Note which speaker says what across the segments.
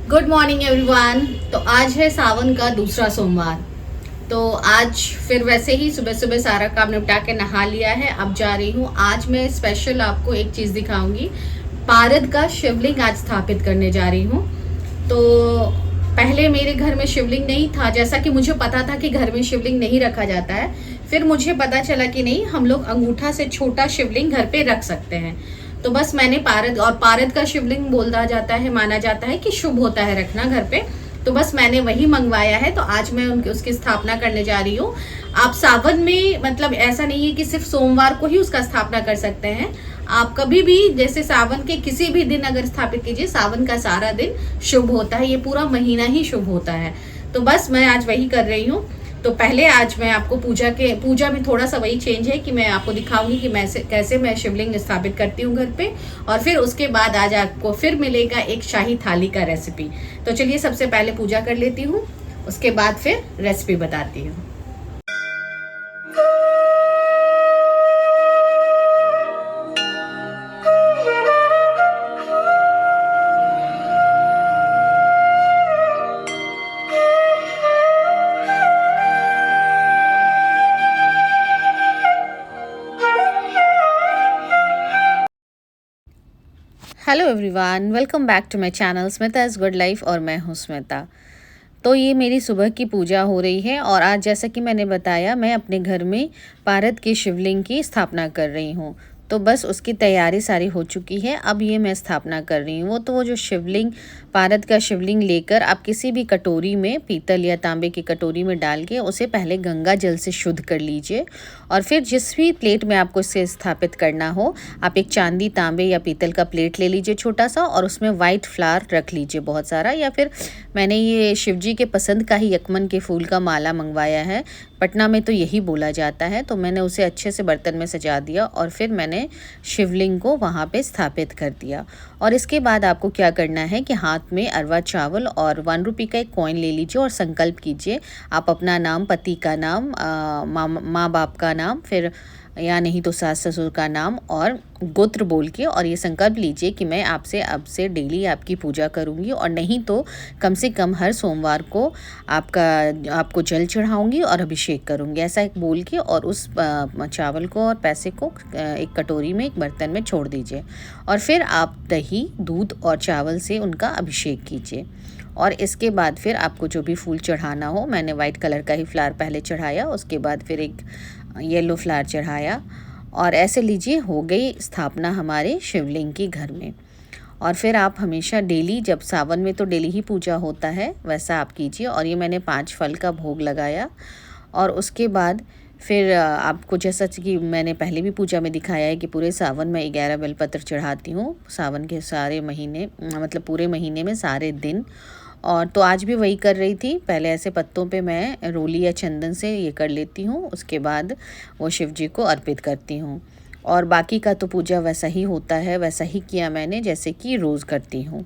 Speaker 1: Good morning everyone. तो आज है सावन का दूसरा सोमवार। तो आज फिर वैसे ही सुबह सुबह सारा काम निपटा के नहा लिया है। अब जा रही हूँ। आज मैं स्पेशल आपको एक चीज़ दिखाऊंगी। पारद का शिवलिंग आज स्थापित करने जा रही हूँ। तो पहले मेरे घर में शिवलिंग नहीं था, जैसा कि मुझे पता था कि घर में शिवलिंग नहीं रखा जाता है। फिर मुझे पता चला कि नहीं, हम लोग अंगूठा से छोटा शिवलिंग घर पे रख सकते हैं। तो बस मैंने पारद का शिवलिंग बोला जाता है, माना जाता है कि शुभ होता है रखना घर पे। तो बस मैंने वही मंगवाया है। तो आज मैं उसकी स्थापना करने जा रही हूँ। आप सावन में, मतलब ऐसा नहीं है कि सिर्फ सोमवार को ही उसका स्थापना कर सकते हैं। आप कभी भी, जैसे सावन के किसी भी दिन अगर स्थापित कीजिए, सावन का सारा दिन शुभ होता है। ये पूरा महीना ही शुभ होता है। तो बस मैं आज वही कर रही हूँ। तो पहले आज मैं आपको पूजा में थोड़ा सा वही चेंज है कि मैं आपको दिखाऊंगी कि मैं कैसे मैं शिवलिंग स्थापित करती हूँ घर पे। और फिर उसके बाद आज आपको फिर मिलेगा एक शाही थाली का रेसिपी। तो चलिए सबसे पहले पूजा कर लेती हूँ, उसके बाद फिर रेसिपी बताती हूँ। Hello everyone, welcome back to my channel Smita is good life और मैं हूँ स्मिता। तो ये मेरी सुबह की पूजा हो रही है और आज जैसा कि मैंने बताया, मैं अपने घर में पारद के शिवलिंग की स्थापना कर रही हूँ। तो बस उसकी तैयारी सारी हो चुकी है। अब ये मैं स्थापना कर रही हूँ। वो जो शिवलिंग, पारद का शिवलिंग लेकर आप किसी भी कटोरी में, पीतल या तांबे की कटोरी में डाल के उसे पहले गंगा जल से शुद्ध कर लीजिए। और फिर जिस भी प्लेट में आपको इसे स्थापित करना हो, आप एक चांदी, तांबे या पीतल का प्लेट ले लीजिए छोटा सा, और उसमें वाइट फ्लावर रख लीजिए बहुत सारा। या फिर मैंने ये शिवजी के पसंद का ही यकमन के फूल का माला मंगवाया है। पटना में तो यही बोला जाता है। तो मैंने उसे अच्छे से बर्तन में सजा दिया और फिर मैंने शिवलिंग को वहाँ पे स्थापित कर दिया। और इसके बाद आपको क्या करना है कि हाथ में अरवा चावल और 1 रुपये का एक कॉइन ले लीजिए और संकल्प कीजिए। आप अपना नाम, पति का नाम, माँ बाप का नाम, फिर या नहीं तो सास ससुर का नाम और गोत्र बोल के, और ये संकल्प लीजिए कि मैं आपसे अब से डेली आपकी पूजा करूंगी, और नहीं तो कम से कम हर सोमवार को आपको जल चढ़ाऊंगी और अभिषेक करूंगी, ऐसा एक बोल के। और उस चावल को और पैसे को एक कटोरी में, एक बर्तन में छोड़ दीजिए। और फिर आप दही, दूध और चावल से उनका अभिषेक कीजिए। और इसके बाद फिर आपको जो भी फूल चढ़ाना हो, मैंने वाइट कलर का ही फ्लावर पहले चढ़ाया, उसके बाद फिर एक येलो फ्लावर चढ़ाया। और ऐसे लीजिए, हो गई स्थापना हमारे शिवलिंग की घर में। और फिर आप हमेशा डेली, जब सावन में तो डेली ही पूजा होता है, वैसा आप कीजिए। और ये मैंने 5 फल का भोग लगाया। और उसके बाद फिर आपको, जैसा कि मैंने पहले भी पूजा में दिखाया है कि पूरे सावन में 11 बेलपत्र चढ़ाती हूँ, सावन के सारे महीने, मतलब पूरे महीने में सारे दिन। और तो आज भी वही कर रही थी। पहले ऐसे पत्तों पे मैं रोली या चंदन से ये कर लेती हूँ, उसके बाद वो शिव जी को अर्पित करती हूँ। और बाकी का तो पूजा वैसा ही होता है, वैसा ही किया मैंने जैसे कि रोज़ करती हूँ।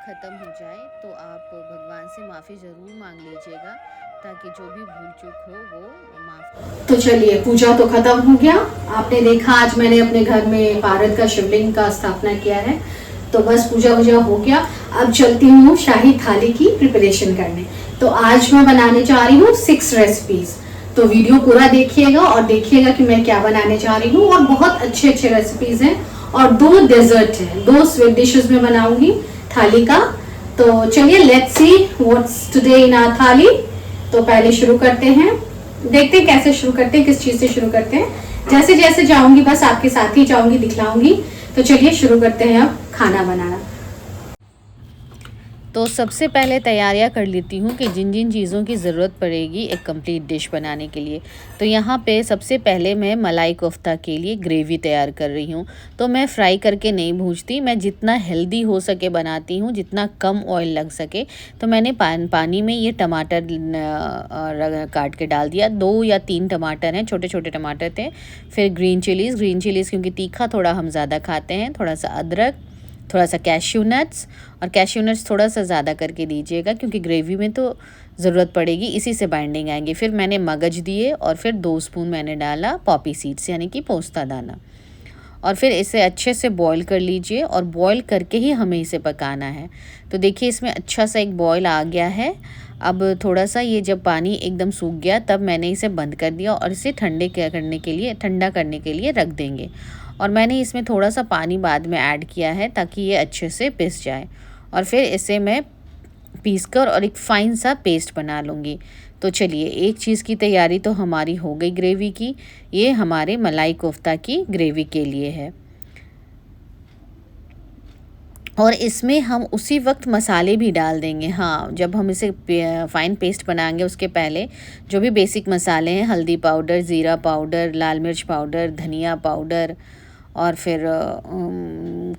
Speaker 1: ख़त्म हो जाए तो आप भगवान से माफ़ी ज़रूर मांग लीजिएगा, ताकि जो भी भूल चूक हो वो माफ़।
Speaker 2: तो चलिए, पूजा तो खत्म हो गया। आपने देखा आज मैंने अपने घर में पारद का शिवलिंग का स्थापना किया है, तो बस पूजा वूजा हो गया। अब चलती हूँ शाही थाली की प्रिपरेशन करने। तो आज मैं बनाने जा रही हूँ 6 रेसिपीज। तो वीडियो पूरा देखिएगा और देखिएगा कि मैं क्या बनाने जा रही हूँ। और बहुत अच्छे अच्छे रेसिपीज हैं और 2 डेजर्ट हैं, 2 स्वीट डिशेस में बनाऊंगी थाली का। तो चलिए, let's see what's today in our thali. तो पहले शुरू करते हैं, देखते हैं कैसे शुरू करते हैं, किस चीज से शुरू करते हैं। जैसे जैसे जाऊंगी बस आपके साथ ही जाऊंगी, दिखलाऊंगी। तो चलिए शुरू करते हैं अब खाना बनाना।
Speaker 1: तो सबसे पहले तैयारियां कर लेती हूँ कि जिन जिन चीज़ों की ज़रूरत पड़ेगी एक कंप्लीट डिश बनाने के लिए। तो यहाँ पे सबसे पहले मैं मलाई कोफ्ता के लिए ग्रेवी तैयार कर रही हूँ। तो मैं फ्राई करके नहीं भूनती, मैं जितना हेल्दी हो सके बनाती हूँ, जितना कम ऑयल लग सके। तो मैंने पानी में ये टमाटर काट के डाल दिया, 2 या 3 टमाटर हैं, छोटे छोटे टमाटर थे। फिर ग्रीन चिलीज़ क्योंकि तीखा थोड़ा हम ज़्यादा खाते हैं, थोड़ा सा अदरक, थोड़ा सा कैश्यू नट्स, और कैश्यू नट्स थोड़ा सा ज़्यादा करके दीजिएगा क्योंकि ग्रेवी में तो ज़रूरत पड़ेगी, इसी से बाइंडिंग आएंगी। फिर मैंने मगज दिए और फिर 2 स्पून मैंने डाला पॉपी सीड्स यानी कि पोस्ता दाना। और फिर इसे अच्छे से बॉईल कर लीजिए और बॉईल करके ही हमें इसे पकाना है। तो देखिए इसमें अच्छा सा एक बॉईल आ गया है। अब थोड़ा सा ये जब पानी एकदम सूख गया तब मैंने इसे बंद कर दिया और इसे ठंडा करने के लिए रख देंगे। और मैंने इसमें थोड़ा सा पानी बाद में ऐड किया है ताकि ये अच्छे से पिस जाए। और फिर इसे मैं पीसकर और एक फ़ाइन सा पेस्ट बना लूँगी। तो चलिए, एक चीज़ की तैयारी तो हमारी हो गई ग्रेवी की। ये हमारे मलाई कोफ्ता की ग्रेवी के लिए है। और इसमें हम उसी वक्त मसाले भी डाल देंगे। हाँ, जब हम इसे फ़ाइन पेस्ट बनाएंगे उसके पहले जो भी बेसिक मसाले हैं, हल्दी पाउडर, ज़ीरा पाउडर, लाल मिर्च पाउडर, धनिया पाउडर और फिर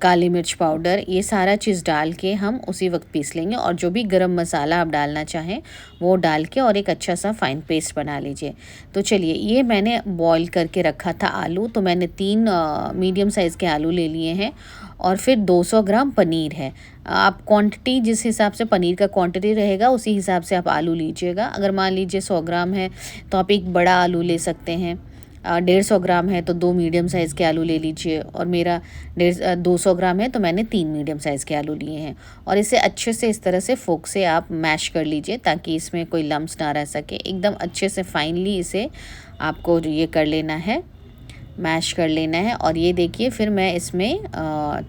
Speaker 1: काली मिर्च पाउडर, ये सारा चीज़ डाल के हम उसी वक्त पीस लेंगे। और जो भी गरम मसाला आप डालना चाहें वो डाल के और एक अच्छा सा फ़ाइन पेस्ट बना लीजिए। तो चलिए, ये मैंने बॉईल करके रखा था आलू, तो मैंने 3 मीडियम साइज़ के आलू ले लिए हैं। और फिर 200 ग्राम पनीर है। आप क्वांटिटी जिस हिसाब से पनीर का क्वांटिटी रहेगा उसी हिसाब से आप आलू लीजिएगा। अगर मान लीजिए 100 ग्राम है तो आप एक बड़ा आलू ले सकते हैं। 150 ग्राम है तो 2 मीडियम साइज़ के आलू ले लीजिए। और मेरा 200 ग्राम है तो मैंने 3 मीडियम साइज़ के आलू लिए हैं। और इसे अच्छे से इस तरह से फोक से आप मैश कर लीजिए ताकि इसमें कोई लम्स ना रह सके। एकदम अच्छे से फाइनली इसे आपको ये कर लेना है, मैश कर लेना है। और ये देखिए, फिर मैं इसमें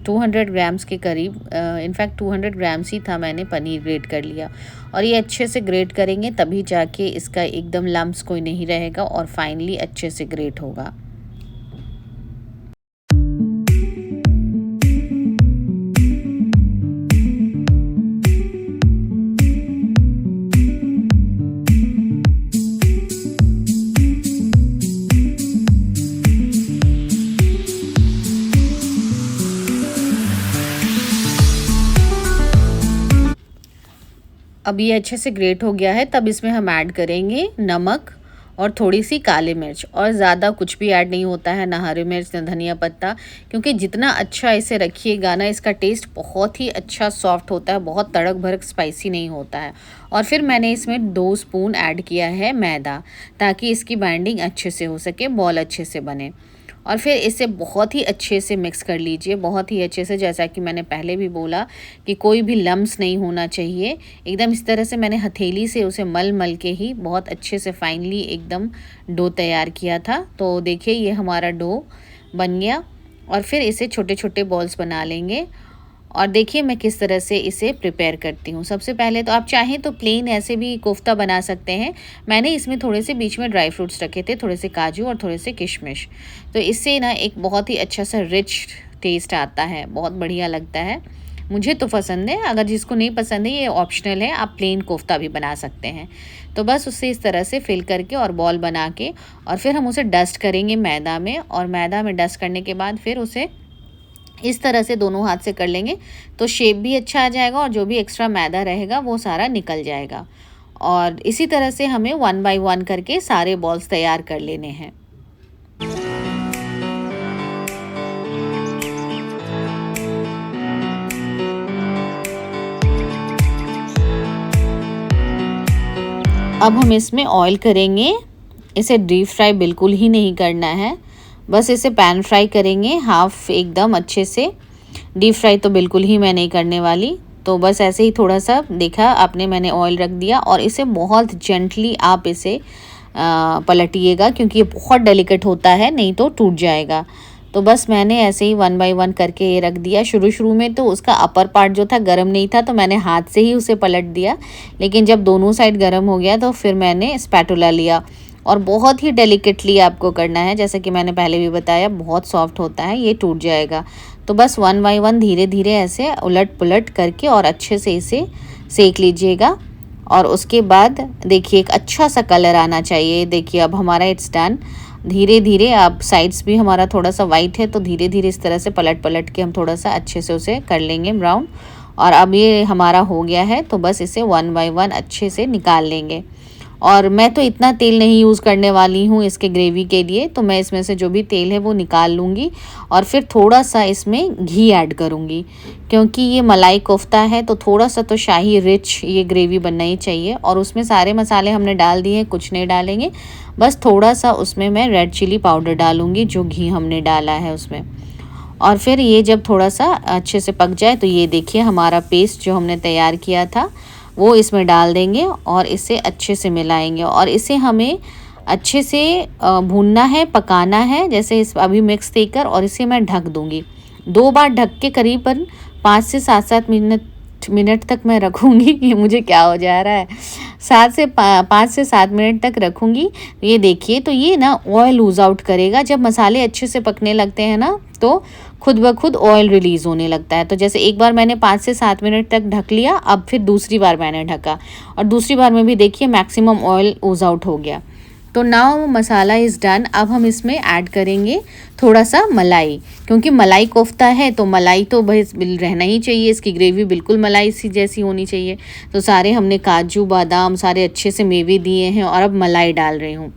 Speaker 1: 200 ग्राम्स के करीब, इनफैक्ट 200 ग्राम्स ही था, मैंने पनीर ग्रेट कर लिया। और ये अच्छे से ग्रेट करेंगे तभी जाके इसका एकदम लम्स कोई नहीं रहेगा और फाइनली अच्छे से ग्रेट होगा। अब ये अच्छे से ग्रेट हो गया है, तब इसमें हम ऐड करेंगे नमक और थोड़ी सी काली मिर्च। और ज़्यादा कुछ भी ऐड नहीं होता है, ना हरी मिर्च ना धनिया पत्ता, क्योंकि जितना अच्छा इसे रखिएगा ना इसका टेस्ट बहुत ही अच्छा सॉफ्ट होता है, बहुत तड़क भड़क स्पाइसी नहीं होता है। और फिर मैंने इसमें 2 स्पून ऐड किया है मैदा, ताकि इसकी बाइंडिंग अच्छे से हो सके, बॉल अच्छे से बने। और फिर इसे बहुत ही अच्छे से मिक्स कर लीजिए, बहुत ही अच्छे से। जैसा कि मैंने पहले भी बोला कि कोई भी लम्स नहीं होना चाहिए। एकदम इस तरह से मैंने हथेली से उसे मल मल के ही बहुत अच्छे से फाइनली एकदम डो तैयार किया था। तो देखिए, ये हमारा डो बन गया। और फिर इसे छोटे छोटे बॉल्स बना लेंगे। और देखिए मैं किस तरह से इसे प्रिपेयर करती हूँ। सबसे पहले तो आप चाहें तो प्लेन ऐसे भी कोफ्ता बना सकते हैं। मैंने इसमें थोड़े से बीच में ड्राई फ्रूट्स रखे थे, थोड़े से काजू और थोड़े से किशमिश। तो इससे ना एक बहुत ही अच्छा सा रिच टेस्ट आता है, बहुत बढ़िया लगता है। मुझे तो पसंद है, अगर जिसको नहीं पसंद है ये ऑप्शनल है, आप प्लेन कोफ्ता भी बना सकते हैं। तो बस उससे इस तरह से फिल करके और बॉल बना के और फिर हम उसे डस्ट करेंगे मैदा में। और मैदा में डस्ट करने के बाद फिर उसे इस तरह से दोनों हाथ से कर लेंगे तो शेप भी अच्छा आ जाएगा और जो भी एक्स्ट्रा मैदा रहेगा वो सारा निकल जाएगा। और इसी तरह से हमें 1 बाय 1 करके सारे बॉल्स तैयार कर लेने हैं। अब हम इसमें ऑयल करेंगे। इसे डीप फ्राई बिल्कुल ही नहीं करना है, बस इसे पैन फ्राई करेंगे हाफ एकदम अच्छे से। डीप फ्राई तो बिल्कुल ही मैं नहीं करने वाली। तो बस ऐसे ही थोड़ा सा देखा आपने, मैंने ऑयल रख दिया और इसे बहुत जेंटली आप इसे पलटिएगा, क्योंकि ये बहुत डेलिकेट होता है, नहीं तो टूट जाएगा। तो बस मैंने ऐसे ही 1 बाय 1 करके ये रख दिया। शुरू में तो उसका अपर पार्ट जो था गर्म नहीं था, तो मैंने हाथ से ही उसे पलट दिया, लेकिन जब दोनों साइड गर्म हो गया तो फिर मैंने स्पैटुला लिया। और बहुत ही डेलिकेटली आपको करना है, जैसे कि मैंने पहले भी बताया, बहुत सॉफ्ट होता है, ये टूट जाएगा। तो बस 1 बाय 1 धीरे धीरे ऐसे उलट पुलट करके और अच्छे से इसे सेक लीजिएगा। और उसके बाद देखिए एक अच्छा सा कलर आना चाहिए। देखिए अब हमारा इट्स डन। धीरे धीरे आप साइड्स भी हमारा थोड़ा सा वाइट है, तो धीरे धीरे इस तरह से पलट पलट के हम थोड़ा सा अच्छे से उसे कर लेंगे ब्राउन। और अब ये हमारा हो गया है, तो बस इसे 1 बाय 1 अच्छे से निकाल लेंगे। और मैं तो इतना तेल नहीं यूज़ करने वाली हूँ इसके ग्रेवी के लिए, तो मैं इसमें से जो भी तेल है वो निकाल लूँगी और फिर थोड़ा सा इसमें घी ऐड करूँगी, क्योंकि ये मलाई कोफ्ता है तो थोड़ा सा तो शाही रिच ये ग्रेवी बनना ही चाहिए। और उसमें सारे मसाले हमने डाल दिए हैं, कुछ नहीं डालेंगे, बस थोड़ा सा उसमें मैं रेड चिली पाउडर डालूँगी जो घी हमने डाला है उसमें। और फिर ये जब थोड़ा सा अच्छे से पक जाए तो ये देखिए हमारा पेस्ट जो हमने तैयार किया था वो इसमें डाल देंगे और इसे अच्छे से मिलाएंगे। और इसे हमें अच्छे से भूनना है, पकाना है, जैसे इस अभी मिक्स देकर। और इसे मैं ढक दूंगी 2 बार ढक के, करीबन 5 से 7 मिनट तक मैं रखूँगी। ये मुझे क्या हो जा रहा है, 5 से 7 मिनट तक रखूँगी। ये देखिए तो ये ना ऑयल लूज़ आउट करेगा। जब मसाले अच्छे से पकने लगते हैं ना तो खुद ब खुद ऑयल रिलीज़ होने लगता है। तो जैसे एक बार मैंने 5 से 7 मिनट तक ढक लिया, अब फिर दूसरी बार मैंने ढका और दूसरी बार में भी देखिए मैक्सिमम ऑयल ओज आउट हो गया। तो नाउ मसाला इज़ डन। अब हम इसमें ऐड करेंगे थोड़ा सा मलाई, क्योंकि मलाई कोफ्ता है तो मलाई तो बस रहना ही चाहिए। इसकी ग्रेवी बिल्कुल मलाई सी जैसी होनी चाहिए। तो सारे हमने काजू बादाम सारे अच्छे से मेवे दिए हैं और अब मलाई डाल रही हूँ।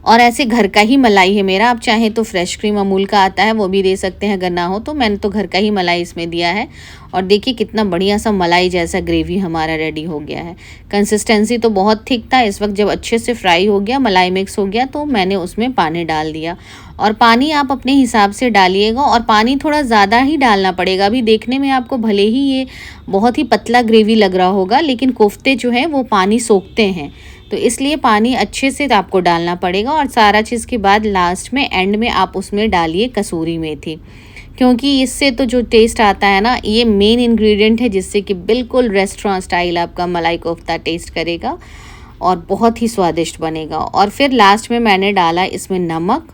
Speaker 1: और ऐसे घर का ही मलाई है मेरा, आप चाहें तो फ्रेश क्रीम अमूल का आता है वो भी दे सकते हैं, अगर ना हो तो। मैंने तो घर का ही मलाई इसमें दिया है। और देखिए कितना बढ़िया सा मलाई जैसा ग्रेवी हमारा रेडी हो गया है। कंसिस्टेंसी तो बहुत थिक था। इस वक्त जब अच्छे से फ्राई हो गया, मलाई मिक्स हो गया, तो मैंने उसमें पानी डाल दिया। और पानी आप अपने हिसाब से डालिएगा और पानी थोड़ा ज़्यादा ही डालना पड़ेगा। अभी देखने में आपको भले ही ये बहुत ही पतला ग्रेवी लग रहा होगा, लेकिन कोफ्ते जो हैं वो पानी सोखते हैं, तो इसलिए पानी अच्छे से आपको डालना पड़ेगा। और सारा चीज़ के बाद लास्ट में एंड में आप उसमें डालिए कसूरी मेथी, क्योंकि इससे तो जो टेस्ट आता है ना, ये मेन इंग्रेडिएंट है जिससे कि बिल्कुल रेस्टोरेंट स्टाइल आपका मलाई कोफ्ता टेस्ट करेगा और बहुत ही स्वादिष्ट बनेगा। और फिर लास्ट में मैंने डाला इसमें नमक,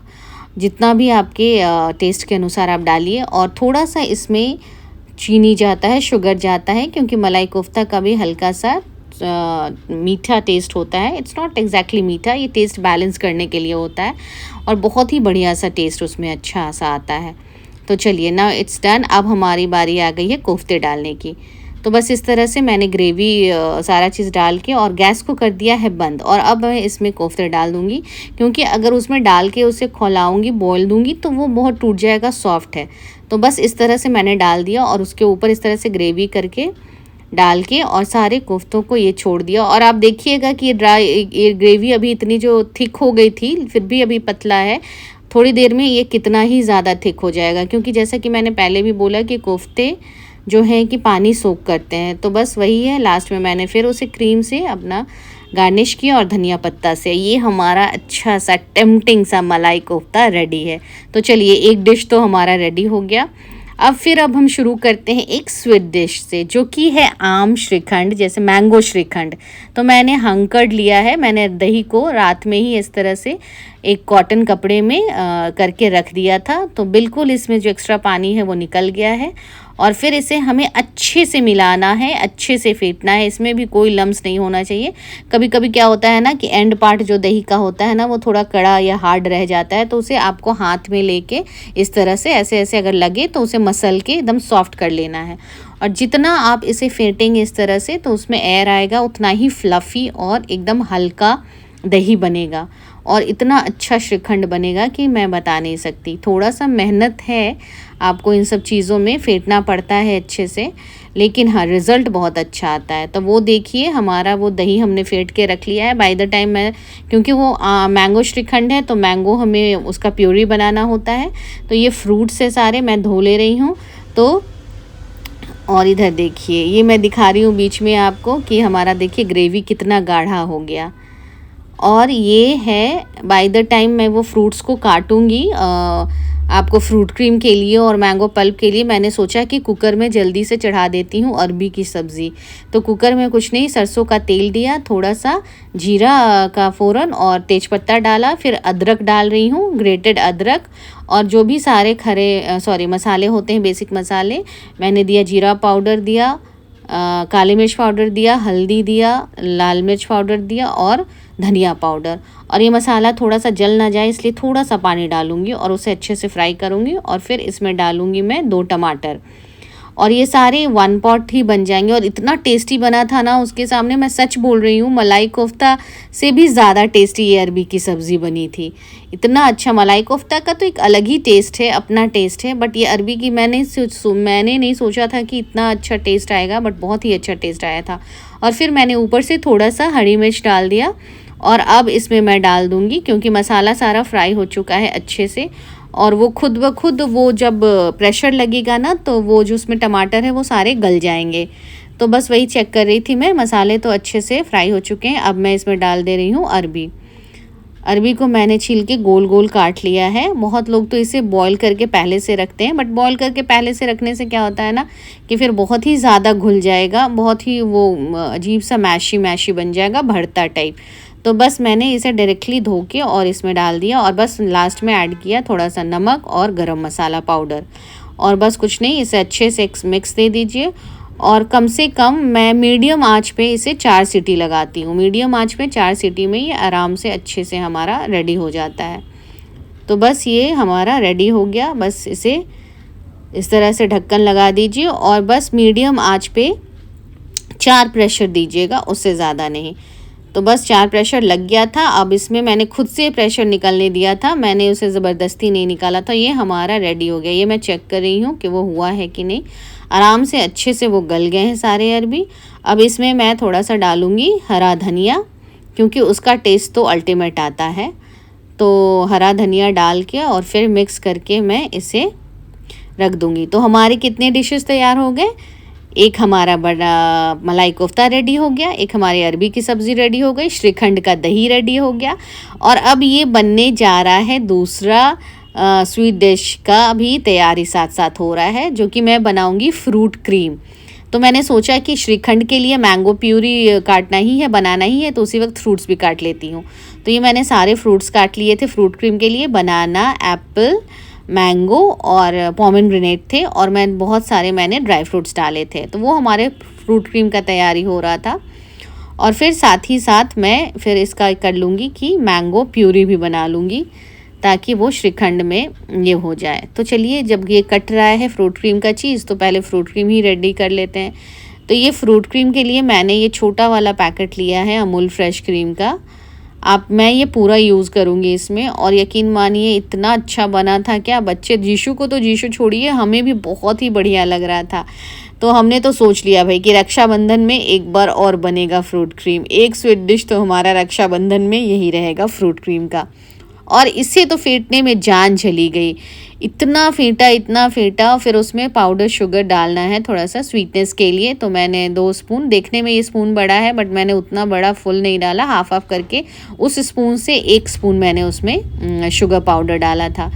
Speaker 1: जितना भी आपके टेस्ट के अनुसार आप डालिए। और थोड़ा सा इसमें चीनी जाता है, शुगर जाता है, क्योंकि मलाई कोफ्ता का भी हल्का सा मीठा टेस्ट होता है। इट्स नॉट एग्जैक्टली मीठा, ये टेस्ट बैलेंस करने के लिए होता है और बहुत ही बढ़िया सा टेस्ट उसमें अच्छा सा आता है। तो चलिए ना इट्स डन। अब हमारी बारी आ गई है कोफ्ते डालने की। तो बस इस तरह से मैंने ग्रेवी सारा चीज़ डाल के और गैस को कर दिया है बंद। और अब मैं इसमें कोफ्ते डाल दूँगी, क्योंकि अगर उसमें डाल के उसे खौलाऊँगी, बॉयल दूँगी, तो वो बहुत टूट जाएगा, सॉफ्ट है। तो बस इस तरह से मैंने डाल दिया और उसके ऊपर इस तरह से ग्रेवी करके डाल के और सारे कोफ्तों को ये छोड़ दिया। और आप देखिएगा कि ये ग्रेवी अभी इतनी जो थिक हो गई थी, फिर भी अभी पतला है। थोड़ी देर में ये कितना ही ज़्यादा थिक हो जाएगा, क्योंकि जैसा कि मैंने पहले भी बोला कि कोफ्ते जो है कि पानी सोख करते हैं। तो बस वही है, लास्ट में मैंने फिर उसे क्रीम से अपना गार्निश किया और धनिया पत्ता से। ये हमारा अच्छा सा टेम्पटिंग सा मलाई कोफ्ता रेडी है। तो चलिए एक डिश तो हमारा रेडी हो गया। अब हम शुरू करते हैं एक स्वीट डिश से, जो कि है आम श्रीखंड, जैसे मैंगो श्रीखंड। तो मैंने हंकड़ लिया है। मैंने दही को रात में ही इस तरह से एक कॉटन कपड़े में करके रख दिया था, तो बिल्कुल इसमें जो एक्स्ट्रा पानी है वो निकल गया है। और फिर इसे हमें अच्छे से मिलाना है, अच्छे से फेंटना है। इसमें भी कोई लम्स नहीं होना चाहिए। कभी कभी क्या होता है ना कि एंड पार्ट जो दही का होता है ना, वो थोड़ा कड़ा या हार्ड रह जाता है, तो उसे आपको हाथ में लेके इस तरह से ऐसे ऐसे अगर लगे तो उसे मसल के एकदम सॉफ्ट कर लेना है। और जितना आप इसे फेंटेंगे इस तरह से, तो उसमें एयर आएगा, उतना ही फ्लफ़ी और एकदम हल्का दही बनेगा और इतना अच्छा श्रीखंड बनेगा कि मैं बता नहीं सकती। थोड़ा सा मेहनत है, आपको इन सब चीज़ों में फेंटना पड़ता है अच्छे से, लेकिन हाँ रिज़ल्ट बहुत अच्छा आता है। तो वो देखिए हमारा वो दही हमने फेंट के रख लिया है। बाय द टाइम मैं, क्योंकि वो मैंगो श्रीखंड है तो मैंगो हमें उसका प्यूरी बनाना होता है। तो ये फ्रूट्स है सारे मैं धो ले रही हूँ। तो और इधर देखिए ये मैं दिखा रही हूँ बीच में आपको कि हमारा देखिए ग्रेवी कितना गाढ़ा हो गया। और ये है बाय द टाइम मैं वो फ्रूट्स को काटूंगी आपको फ्रूट क्रीम के लिए और मैंगो पल्प के लिए मैंने सोचा कि कुकर में जल्दी से चढ़ा देती हूँ अरबी की सब्ज़ी। तो कुकर में कुछ नहीं, सरसों का तेल दिया, थोड़ा सा जीरा का फ़ोरन और तेज़पत्ता डाला, फिर अदरक डाल रही हूँ, ग्रेटेड अदरक, और जो भी सारे मसाले होते हैं बेसिक मसाले मैंने दिया। जीरा पाउडर दिया, काली मिर्च पाउडर दिया, हल्दी दिया, लाल मिर्च पाउडर दिया और धनिया पाउडर। और ये मसाला थोड़ा सा जल ना जाए इसलिए थोड़ा सा पानी डालूंगी और उसे अच्छे से फ्राई करूंगी। और फिर इसमें डालूंगी मैं 2 टमाटर और ये सारे 1 पॉट ही बन जाएंगे। और इतना टेस्टी बना था ना, उसके सामने मैं सच बोल रही हूँ, मलाई कोफ्ता से भी ज़्यादा टेस्टी ये अरबी की सब्ज़ी बनी थी। इतना अच्छा, मलाई कोफ्ता का तो एक अलग ही टेस्ट है, अपना टेस्ट है, बट ये अरबी की मैंने नहीं सोचा था कि इतना अच्छा टेस्ट आएगा, बट बहुत ही अच्छा टेस्ट आया था। और फिर मैंने ऊपर से थोड़ा सा हरी मिर्च डाल दिया। और अब इसमें मैं डाल दूँगी, क्योंकि मसाला सारा फ्राई हो चुका है अच्छे से, और वो खुद ब खुद वो जब प्रेशर लगेगा ना तो वो जो उसमें टमाटर है वो सारे गल जाएंगे। तो बस वही चेक कर रही थी मैं, मसाले तो अच्छे से फ्राई हो चुके हैं। अब मैं इसमें डाल दे रही हूँ अरबी। अरबी को मैंने छील के गोल गोल काट लिया है। बहुत लोग तो इसे बॉईल करके पहले से रखते हैं, बट बॉईल करके पहले से रखने से क्या होता है ना कि फिर बहुत ही ज़्यादा घुल जाएगा, बहुत ही वो अजीब सा मैशी बन जाएगा, भरता टाइप। तो बस मैंने इसे डायरेक्टली धो के और इसमें डाल दिया और बस लास्ट में ऐड किया थोड़ा सा नमक और गरम मसाला पाउडर। और बस कुछ नहीं, इसे अच्छे से मिक्स दे दीजिए। और कम से कम मैं मीडियम आंच पे इसे 4 सीटी लगाती हूँ। मीडियम आंच पे 4 सीटी में ये आराम से अच्छे से हमारा रेडी हो जाता है। तो बस ये हमारा रेडी हो गया। बस इसे इस तरह से ढक्कन लगा दीजिए और बस मीडियम आंच पे 4 प्रेशर दीजिएगा, उससे ज़्यादा नहीं। तो बस 4 प्रेशर लग गया था। अब इसमें मैंने खुद से प्रेशर निकलने दिया था, मैंने उसे ज़बरदस्ती नहीं निकाला था। ये हमारा रेडी हो गया। ये मैं चेक कर रही हूँ कि वो हुआ है कि नहीं। आराम से अच्छे से वो गल गए हैं सारे अरबी। अब इसमें मैं थोड़ा सा डालूँगी हरा धनिया, क्योंकि उसका टेस्ट तो अल्टीमेट आता है। तो हरा धनिया डाल के और फिर मिक्स करके मैं इसे रख दूँगी। तो हमारे कितने डिशेस तैयार हो गए? एक हमारा बड़ा मलाई कोफ्ता रेडी हो गया, एक हमारी अरबी की सब्ज़ी रेडी हो गई, श्रीखंड का दही रेडी हो गया। और अब ये बनने जा रहा है दूसरा स्वीट डिश का भी तैयारी साथ साथ हो रहा है, जो कि मैं बनाऊंगी फ्रूट क्रीम। तो मैंने सोचा कि श्रीखंड के लिए मैंगो प्यूरी काटना ही है, बनाना ही है, तो उसी वक्त फ्रूट्स भी काट लेती हूँ। तो ये मैंने सारे फ्रूट्स काट लिए थे फ्रूट क्रीम के लिए। बनाना, एप्पल, मैंगो और पोमेग्रेनेट थे, और बहुत सारे मैंने ड्राई फ्रूट्स डाले थे। तो वो हमारे फ्रूट क्रीम का तैयारी हो रहा था। और फिर साथ ही साथ मैं फिर इसका कर लूँगी कि मैंगो प्यूरी भी बना लूँगी, ताकि वो श्रीखंड में ये हो जाए। तो चलिए, जब ये कट रहा है फ्रूट क्रीम का चीज़, तो पहले फ्रूट क्रीम ही रेडी कर लेते हैं। तो ये फ्रूट क्रीम के लिए मैंने ये छोटा वाला पैकेट लिया है अमूल फ्रेश क्रीम का। मैं ये पूरा यूज़ करूँगी इसमें, और यकीन मानिए इतना अच्छा बना था क्या, बच्चे जीशु को तो जीशु छोड़िए, हमें भी बहुत ही बढ़िया लग रहा था। तो हमने तो सोच लिया भाई कि रक्षाबंधन में एक बार और बनेगा फ्रूट क्रीम। एक स्वीट डिश तो हमारा रक्षाबंधन में यही रहेगा फ्रूट क्रीम का। और इससे तो फेंटने में जान चली गई, इतना फेंटा। फिर उसमें पाउडर शुगर डालना है थोड़ा सा स्वीटनेस के लिए। तो मैंने 2 स्पून, देखने में ये स्पून बड़ा है बट मैंने उतना बड़ा फुल नहीं डाला, हाफ करके उस स्पून से 1 स्पून मैंने उसमें शुगर पाउडर डाला था।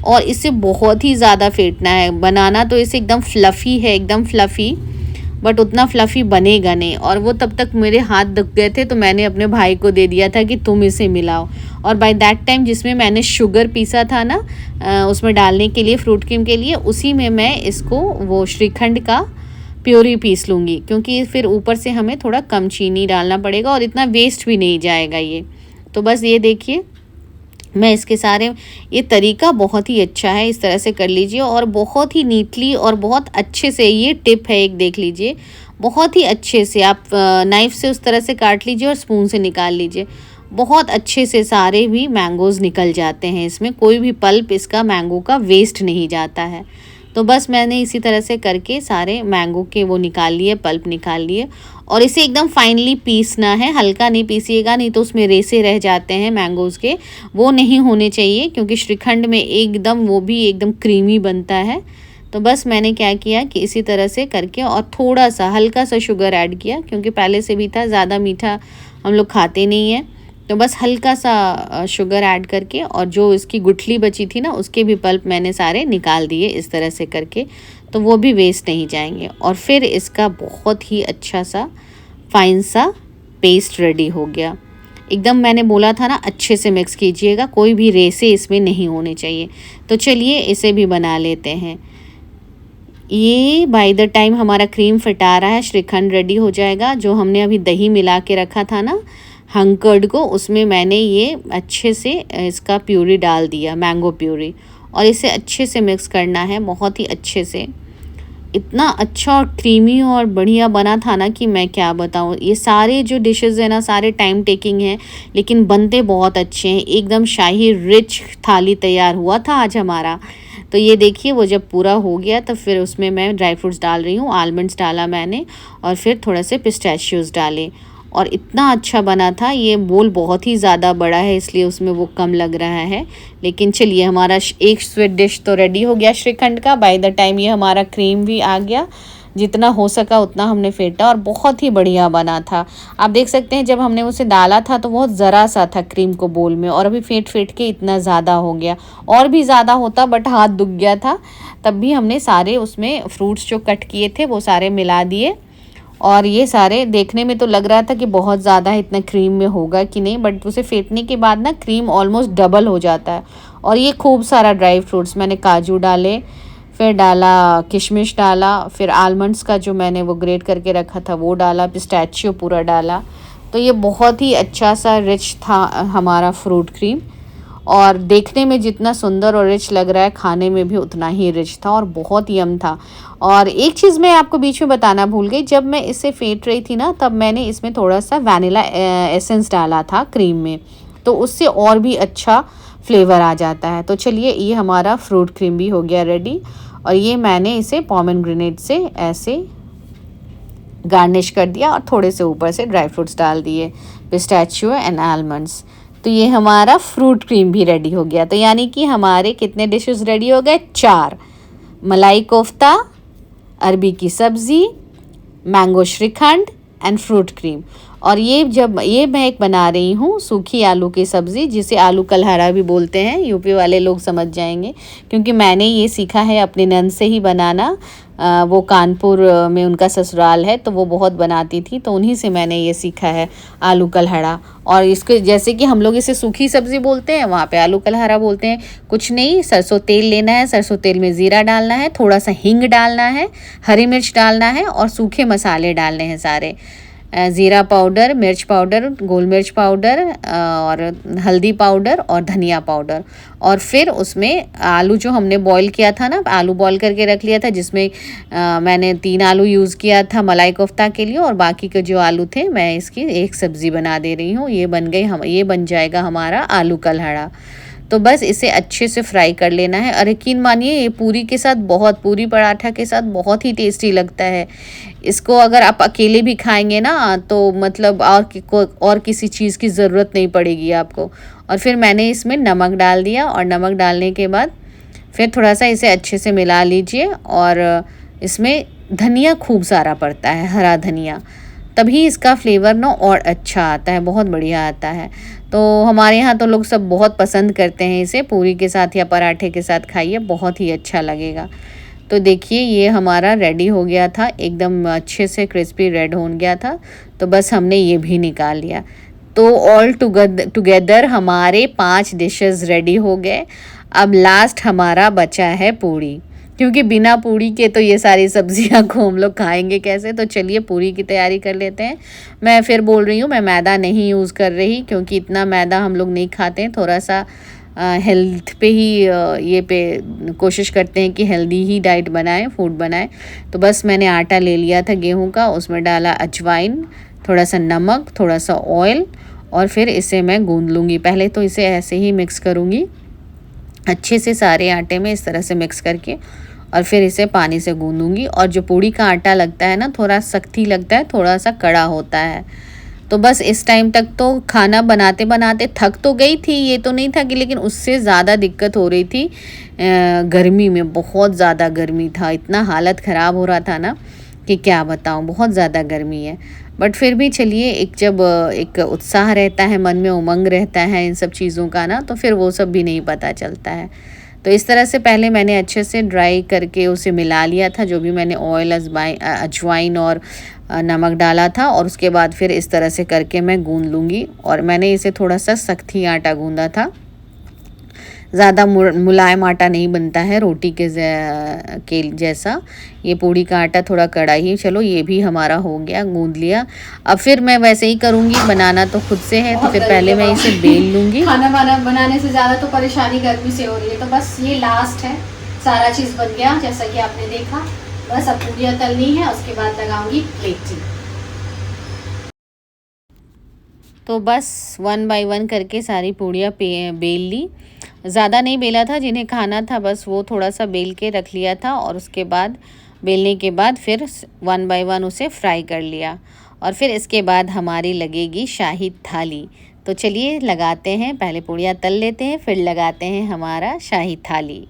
Speaker 1: और इसे बहुत ही ज़्यादा फेंटना है। बनाना तो इसे एकदम फ्लफ़ी है, एकदम फ्लफ़ी, बट उतना फ्लफ़ी बनेगा नहीं। और वो तब तक मेरे हाथ दुख गए थे, तो मैंने अपने भाई को दे दिया था कि तुम इसे मिलाओ। और बाय दैट टाइम जिसमें मैंने शुगर पीसा था ना उसमें डालने के लिए फ्रूट क्रीम के लिए, उसी में मैं इसको वो श्रीखंड का प्योरी पीस लूँगी, क्योंकि फिर ऊपर से हमें थोड़ा कम चीनी डालना पड़ेगा और इतना वेस्ट भी नहीं जाएगा ये। तो बस ये देखिए, मैं इसके सारे, ये तरीका बहुत ही अच्छा है, इस तरह से कर लीजिए और बहुत ही नीटली और बहुत अच्छे से, ये टिप है एक, देख लीजिए, बहुत ही अच्छे से आप नाइफ़ से उस तरह से काट लीजिए और स्पून से निकाल लीजिए। बहुत अच्छे से सारे भी मैंगोज़ निकल जाते हैं, इसमें कोई भी पल्प इसका मैंगो का वेस्ट नहीं जाता है। तो बस मैंने इसी तरह से करके सारे मैंगो के वो निकाल लिए, पल्प निकाल लिए। और इसे एकदम फाइनली पीसना है, हल्का नहीं पीसिएगा, नहीं तो उसमें रेसे रह जाते हैं मैंगोज़ के, वो नहीं होने चाहिए, क्योंकि श्रीखंड में एकदम वो भी एकदम क्रीमी बनता है। तो बस मैंने क्या किया कि इसी तरह से करके और थोड़ा सा हल्का सा शुगर ऐड किया, क्योंकि पहले से भी था, ज़्यादा मीठा हम लोग खाते नहीं हैं। तो बस हल्का सा शुगर ऐड करके, और जो इसकी गुठली बची थी ना, उसके भी पल्प मैंने सारे निकाल दिए इस तरह से करके, तो वो भी वेस्ट नहीं जाएंगे। और फिर इसका बहुत ही अच्छा सा फाइन सा पेस्ट रेडी हो गया। एकदम मैंने बोला था ना, अच्छे से मिक्स कीजिएगा, कोई भी रेसे इसमें नहीं होने चाहिए। तो चलिए इसे भी बना लेते हैं। ये बाय द टाइम हमारा क्रीम फटा रहा है, श्रीखंड रेडी हो जाएगा। जो हमने अभी दही मिला के रखा था ना हंकर्ड को, उसमें मैंने ये अच्छे से इसका प्यूरी डाल दिया, मैंगो प्यूरी, और इसे अच्छे से मिक्स करना है, बहुत ही अच्छे से। इतना अच्छा और क्रीमी और बढ़िया बना था ना कि मैं क्या बताऊँ। ये सारे जो डिशेज़ हैं ना, सारे टाइम टेकिंग हैं, लेकिन बनते बहुत अच्छे हैं। एकदम शाही रिच थाली तैयार हुआ था आज हमारा। तो ये देखिए, वो जब पूरा हो गया तो फिर उसमें मैं ड्राई फ्रूट्स डाल रही हूँ। आलमंड्स डाला मैंने, और फिर थोड़ा से पिस्ताशियोज़ डाले, और इतना अच्छा बना था। ये बोल बहुत ही ज़्यादा बड़ा है, इसलिए उसमें वो कम लग रहा है। लेकिन चलिए, हमारा एक स्वीट डिश तो रेडी हो गया श्रीखंड का। बाय द टाइम ये हमारा क्रीम भी आ गया, जितना हो सका उतना हमने फेंटा, और बहुत ही बढ़िया बना था। आप देख सकते हैं, जब हमने उसे डाला था तो बहुत ज़रा सा था क्रीम को बोल में, और अभी फेंट के इतना ज़्यादा हो गया। और भी ज़्यादा होता, बट हाथ दुख गया था। तब भी हमने सारे उसमें फ्रूट्स जो कट किए थे वो सारे मिला दिए, और ये सारे देखने में तो लग रहा था कि बहुत ज़्यादा इतना क्रीम में होगा कि नहीं, बट उसे फेंटने के बाद ना क्रीम ऑलमोस्ट डबल हो जाता है। और ये खूब सारा ड्राई फ्रूट्स, मैंने काजू डाले, फिर डाला किशमिश डाला, फिर आलमंड्स का जो मैंने वो ग्रेट करके रखा था वो डाला, पिस्ताचियो पूरा डाला। तो ये बहुत ही अच्छा सा रिच था हमारा फ्रूट क्रीम, और देखने में जितना सुंदर और रिच लग रहा है, खाने में भी उतना ही रिच था और बहुत यम था। और एक चीज़ मैं आपको बीच में बताना भूल गई, जब मैं इसे फेंट रही थी ना, तब मैंने इसमें थोड़ा सा वैनिला एसेंस डाला था क्रीम में, तो उससे और भी अच्छा फ्लेवर आ जाता है। तो चलिए, ये हमारा फ्रूट क्रीम भी हो गया रेडी, और ये मैंने इसे पोमेग्रेनेट से ऐसे गार्निश कर दिया, और थोड़े से ऊपर से ड्राई फ्रूट्स डाल दिए, पिस्ताचियो एंड आलमंड्स। तो ये हमारा फ्रूट क्रीम भी रेडी हो गया। तो यानी कि हमारे कितने डिशेस रेडी हो गए? 4। मलाई कोफ्ता, अरबी की सब्ज़ी, mango shrikhand and fruit cream. और ये मैं एक बना रही हूँ सूखी आलू की सब्ज़ी, जिसे आलू कलहरा भी बोलते हैं, यूपी वाले लोग समझ जाएंगे, क्योंकि मैंने ये सीखा है अपने नंद से ही बनाना। वो कानपुर में उनका ससुराल है, तो वो बहुत बनाती थी, तो उन्हीं से मैंने ये सीखा है आलू कलहरा। और इसको जैसे कि हम लोग इसे सूखी सब्ज़ी बोलते हैं, वहाँ पे आलू कलहरा बोलते हैं। कुछ नहीं, सरसों तेल लेना है, सरसों तेल में ज़ीरा डालना है, थोड़ा सा हींग डालना है, हरी मिर्च डालना है, और सूखे मसाले डालने हैं सारे, ज़ीरा पाउडर, मिर्च पाउडर, गोल मिर्च पाउडर, और हल्दी पाउडर और धनिया पाउडर। और फिर उसमें आलू जो हमने बॉईल किया था ना, आलू बॉईल करके रख लिया था, जिसमें मैंने 3 आलू यूज़ किया था मलाई कोफ्ता के लिए, और बाकी के जो आलू थे मैं इसकी एक सब्ज़ी बना दे रही हूँ। ये बन जाएगा हमारा आलू कलहड़ा। तो बस इसे अच्छे से फ्राई कर लेना है। और यकीन मानिए, ये पूरी के साथ पूरी पराठा के साथ बहुत ही टेस्टी लगता है। इसको अगर आप अकेले भी खाएंगे ना, तो मतलब और किसी चीज़ की ज़रूरत नहीं पड़ेगी आपको। और फिर मैंने इसमें नमक डाल दिया, और नमक डालने के बाद फिर थोड़ा सा इसे अच्छे से मिला लीजिए। और इसमें धनिया खूब सारा पड़ता है, हरा धनिया, तभी इसका फ्लेवर ना और अच्छा आता है, बहुत बढ़िया आता है। तो हमारे यहाँ तो लोग सब बहुत पसंद करते हैं इसे, पूरी के साथ या पराठे के साथ खाइए, बहुत ही अच्छा लगेगा। तो देखिए, ये हमारा रेडी हो गया था, एकदम अच्छे से क्रिस्पी रेड हो गया था। तो बस हमने ये भी निकाल लिया। तो ऑल टुगेदर हमारे 5 डिशेस रेडी हो गए। अब लास्ट हमारा बचा है पूड़ी, क्योंकि बिना पूड़ी के तो ये सारी सब्जियां को हम लोग खाएंगे कैसे। तो चलिए पूड़ी की तैयारी कर लेते हैं। मैं फिर बोल रही हूँ, मैं मैदा नहीं यूज़ कर रही, क्योंकि इतना मैदा हम लोग नहीं खाते हैं। थोड़ा सा हेल्थ पे ही कोशिश करते हैं कि हेल्दी ही डाइट बनाएं, फूड बनाएं। तो बस मैंने आटा ले लिया था गेहूं का, उसमें डाला अजवाइन, थोड़ा सा नमक, थोड़ा सा ऑयल, और फिर इसे मैं गूंद लूँगी। पहले तो इसे ऐसे ही मिक्स करूँगी अच्छे से सारे आटे में, इस तरह से मिक्स करके, और फिर इसे पानी से गूँधूँगी। और जो पूड़ी का आटा लगता है ना, थोड़ा सख्ती लगता है, थोड़ा सा कड़ा होता है। तो बस इस टाइम तक तो खाना बनाते बनाते थक तो गई थी, ये तो नहीं था कि, लेकिन उससे ज़्यादा दिक्कत हो रही थी गर्मी में। बहुत ज़्यादा गर्मी था, इतना हालत ख़राब हो रहा था ना कि क्या बताऊँ, बहुत ज़्यादा गर्मी है। बट फिर भी चलिए, एक उत्साह रहता है मन में, उमंग रहता है इन सब चीज़ों का ना, तो फिर वो सब भी नहीं पता चलता है। तो इस तरह से पहले मैंने अच्छे से ड्राई करके उसे मिला लिया था, जो भी मैंने ऑयल, अजवाइन और नमक डाला था। और उसके बाद फिर इस तरह से करके मैं गूँध लूँगी। और मैंने इसे थोड़ा सा सख्त ही आटा गूँधा था, ज़्यादा मुलायम आटा नहीं बनता है रोटी के जैसा। ये पूड़ी का आटा थोड़ा कड़ा ही। चलो ये भी हमारा हो गया, गूँध लिया। अब फिर मैं वैसे ही करूँगी, बनाना तो खुद से है, तो फिर पहले मैं इसे बेल लूँगी।
Speaker 2: खाना बनाने से ज़्यादा तो परेशानी गर्मी से हो रही है। तो बस ये लास्ट है, सारा चीज़ बन गया जैसा कि आपने देखा। बस अब पूड़ियाँ तलनी है, उसके बाद लगाऊंगी प्लेटिंग।
Speaker 1: तो बस 1 बाय 1 करके सारी पूड़ियाँ बेल ली। ज़्यादा नहीं बेला था, जिन्हें खाना था बस वो थोड़ा सा बेल के रख लिया था। और उसके बाद बेलने के बाद फिर 1 बाय 1 उसे फ्राई कर लिया। और फिर इसके बाद हमारी लगेगी शाही थाली। तो चलिए लगाते हैं, पहले पूड़ियाँ तल लेते हैं, फिर लगाते हैं हमारा शाही थाली।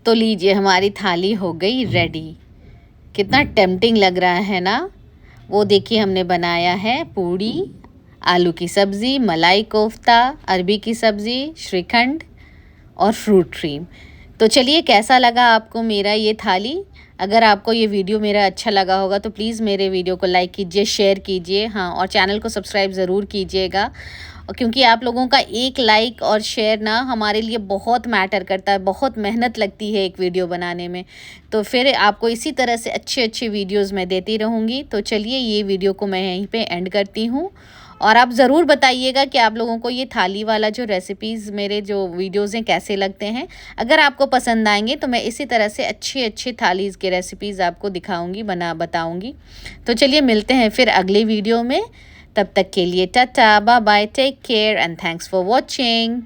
Speaker 1: तो लीजिए, हमारी थाली हो गई रेडी। कितना टेम्पटिंग लग रहा है ना। वो देखिए, हमने बनाया है पूड़ी, आलू की सब्ज़ी, मलाई कोफ्ता, अरबी की सब्ज़ी, श्रीखंड और फ्रूट क्रीम। तो चलिए, कैसा लगा आपको मेरा ये थाली? अगर आपको ये वीडियो मेरा अच्छा लगा होगा तो प्लीज़ मेरे वीडियो को लाइक कीजिए, शेयर कीजिए, हाँ, और चैनल को सब्सक्राइब ज़रूर कीजिएगा। क्योंकि आप लोगों का एक लाइक और शेयर ना हमारे लिए बहुत मैटर करता है, बहुत मेहनत लगती है एक वीडियो बनाने में। तो फिर आपको इसी तरह से अच्छे अच्छे वीडियोस मैं देती रहूँगी। तो चलिए, ये वीडियो को मैं यहीं पे एंड करती हूँ। और आप ज़रूर बताइएगा कि आप लोगों को ये थाली वाला जो रेसिपीज़ मेरे जो वीडियोज़ हैं कैसे लगते हैं। अगर आपको पसंद आएंगे तो मैं इसी तरह से अच्छे अच्छे थालीज़ के रेसिपीज़ आपको दिखाऊँगी, बताऊँगी। तो चलिए, मिलते हैं फिर अगले वीडियो में। तब तक के लिए tata, bye bye, take care and thanks for watching.